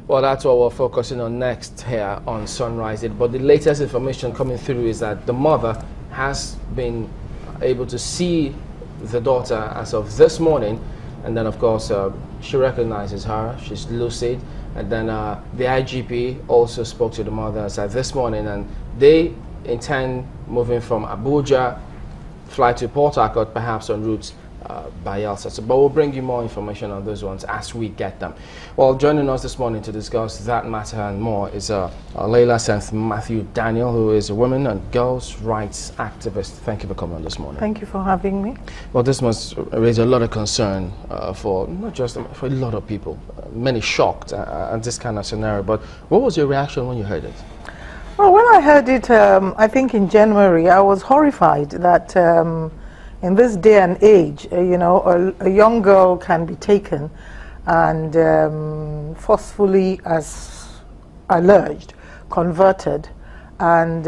Well, that's what we're focusing on next here on Sunrise. But the latest information coming through is that the mother has been able to see the daughter as of this morning, and then of course she recognizes her, she's lucid, and then the IGP also spoke to the mother this morning, and they intend moving from Abuja, fly to Port Harcourt, perhaps on routes by Elsa. But we'll bring you more information on those ones as we get them. Well, joining us this morning to discuss that matter and more is Layla St. Matthew Daniel, who is a women and girls' rights activist. Thank you for coming on this morning. Thank you for having me. Well, this must raise a lot of concern for not just for a lot of people. Many shocked at this kind of scenario. But what was your reaction when you heard it? Well, when I heard it, I think in January, I was horrified that in this day and age, a young girl can be taken and forcefully, as alleged, converted and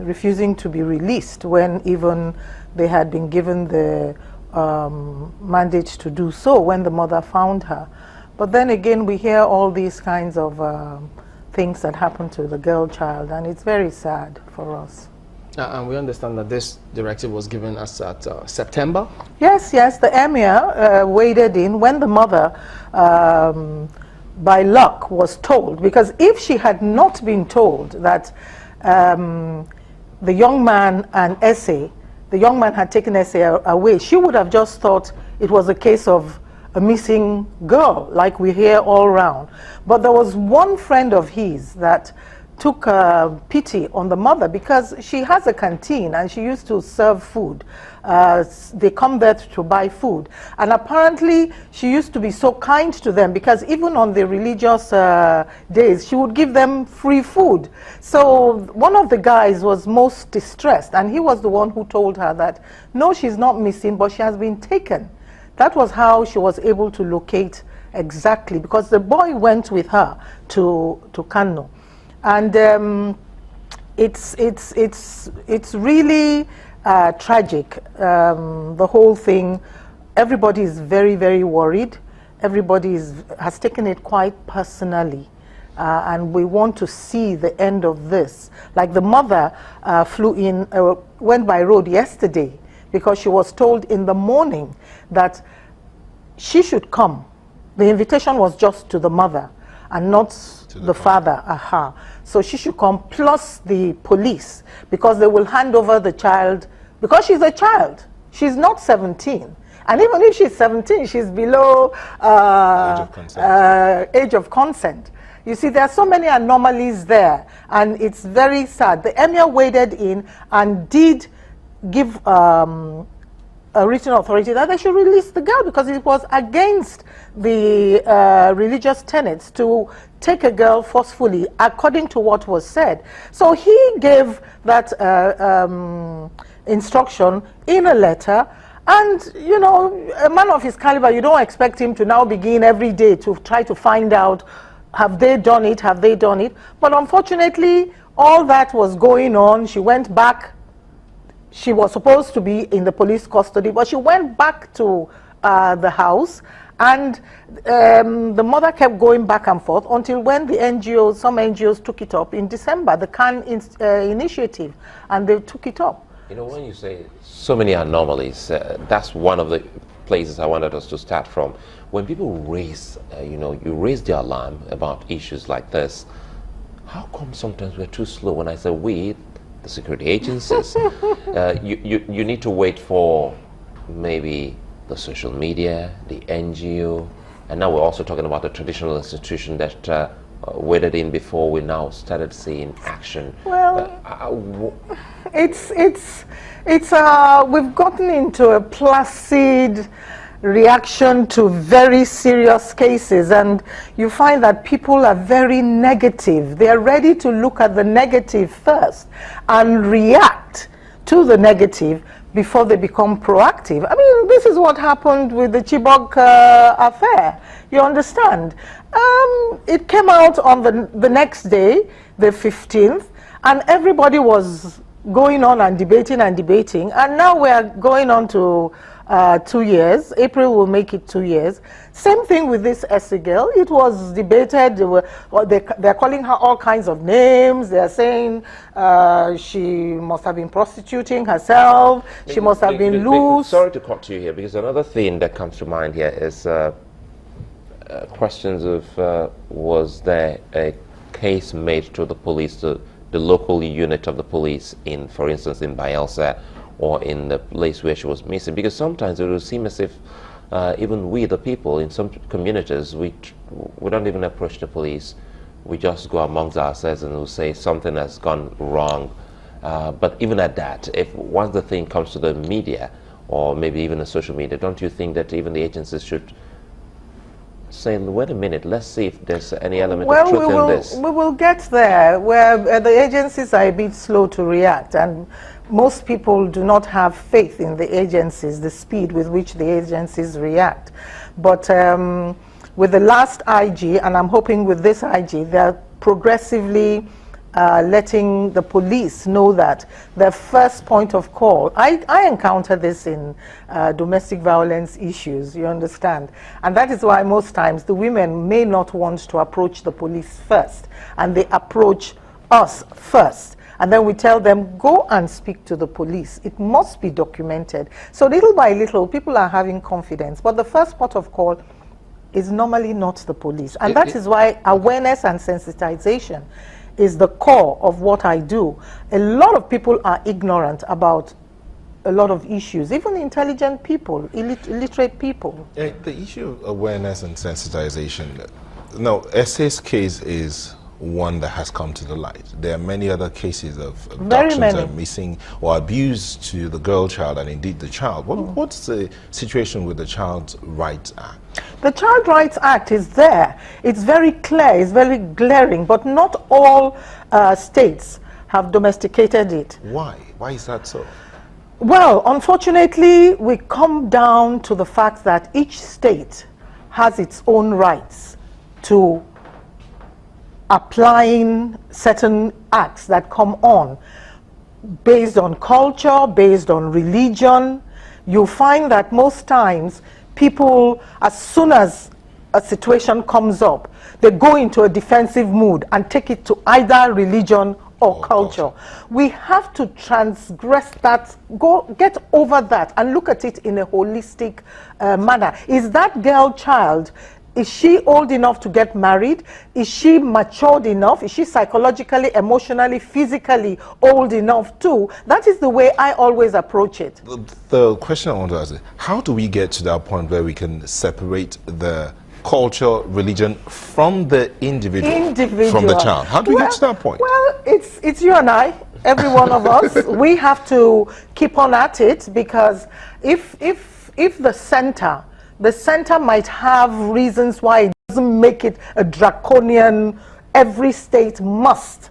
refusing to be released when even they had been given the mandate to do so when the mother found her. But then again, we hear all these kinds of things that happen to the girl child, and it's very sad for us. And we understand that this directive was given us at September? Yes, the emir waded in when the mother, by luck, was told. Because if she had not been told that the young man and Essay, the young man had taken Essay away, she would have just thought it was a case of a missing girl, like we hear all around. But there was one friend of his that took pity on the mother because she has a canteen and she used to serve food. They come there to buy food. And apparently she used to be so kind to them because even on the religious days, she would give them free food. So one of the guys was most distressed, and he was the one who told her that, no, she's not missing, but she has been taken. That was how she was able to locate exactly, because the boy went with her to Kano. And it's really tragic, the whole thing. Everybody is very, very worried. Everybody has taken it quite personally. And we want to see the end of this. Like the mother went by road yesterday because she was told in the morning that she should come. The invitation was just to the mother and not to the father. So she should come, plus the police, because they will hand over the child, because she's a child. She's not 17. And even if she's 17, she's below age of consent. You see, there are so many anomalies there, and it's very sad. The emir waded in and did give a written authority that they should release the girl because it was against the religious tenets to take a girl forcefully, according to what was said. So he gave that instruction in a letter. And, a man of his caliber, you don't expect him to now begin every day to try to find out, have they done it? But unfortunately, all that was going on. She went back. She was supposed to be in the police custody, but she went back to the house, and the mother kept going back and forth until when some NGOs took it up in December, the CAN initiative, and they took it up. When you say so many anomalies, that's one of the places I wanted us to start from. When people raise, you raise the alarm about issues like this, how come sometimes we're too slow? When I say we, the security agencies, you need to wait for maybe the social media, the NGO, and now we're also talking about the traditional institution that waded in before we now started seeing action. Well, we've gotten into a placid reaction to very serious cases, and you find that people are very negative. They are ready to look at the negative first and react to the negative before they become proactive. I mean, this is what happened with the Chibok affair. You understand? It came out on the next day, the 15th, and everybody was going on and debating, and now we are going on to 2 years. April will make it 2 years. Same thing with this Essie girl. It was debated. They're calling her all kinds of names. They're saying she must have been prostituting herself. She must have been loose. Sorry to cut you here, because another thing that comes to mind here is questions of was there a case made to the police, the local unit of the police in, for instance, in Bayelsa, or in the place where she was missing? Because sometimes it will seem as if even we, the people in some communities, we don't even approach the police. We just go amongst ourselves and we'll say something has gone wrong. But even at that, if once the thing comes to the media, or maybe even the social media, don't you think that even the agencies should say, wait a minute, let's see if there's any element of truth in this? We will get there, where the agencies are a bit slow to react, and most people do not have faith in the agencies, the speed with which the agencies react. But with the last IG, and I'm hoping with this IG, they're progressively letting the police know that their first point of call, I encounter this in domestic violence issues, you understand, and that is why most times the women may not want to approach the police first, and they approach us first, and then we tell them, go and speak to the police. It must be documented. So little by little, people are having confidence, but the first port of call is normally not the police, and that is why awareness and sensitization is the core of what I do. A lot of people are ignorant about a lot of issues, even intelligent people, illiterate people. The issue of awareness and sensitization, no, Essay's case is one that has come to the light. There are many other cases of abductions and missing or abuse to the girl child and indeed the child. What's the situation with the Child Rights Act? The Child Rights Act is there. It's very clear, it's very glaring, but not all states have domesticated it. Why? Why is that so? Well, unfortunately, we come down to the fact that each state has its own rights to applying certain acts that come on based on culture, based on religion. You find that most times people, as soon as a situation comes up, they go into a defensive mood and take it to either religion or culture. We have to transgress that, get over that and look at it in a holistic manner. Is that girl child, is she old enough to get married? Is she matured enough? Is she psychologically, emotionally, physically old enough too? That is the way I always approach it. The question I want to ask is, how do we get to that point where we can separate the culture, religion from the individual from the child? How do we get to that point? Well, it's you and I, every one of us. We have to keep on at it, because if the center might have reasons why it doesn't make it a draconian, every state must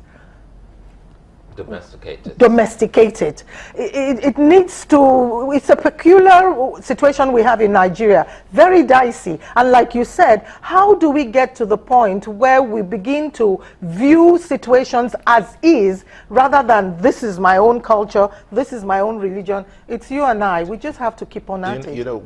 domesticate it. It needs to, it's a peculiar situation we have in Nigeria, very dicey. And like you said, how do we get to the point where we begin to view situations as is, rather than this is my own culture, this is my own religion? It's you and I. We just have to keep on at it. You know,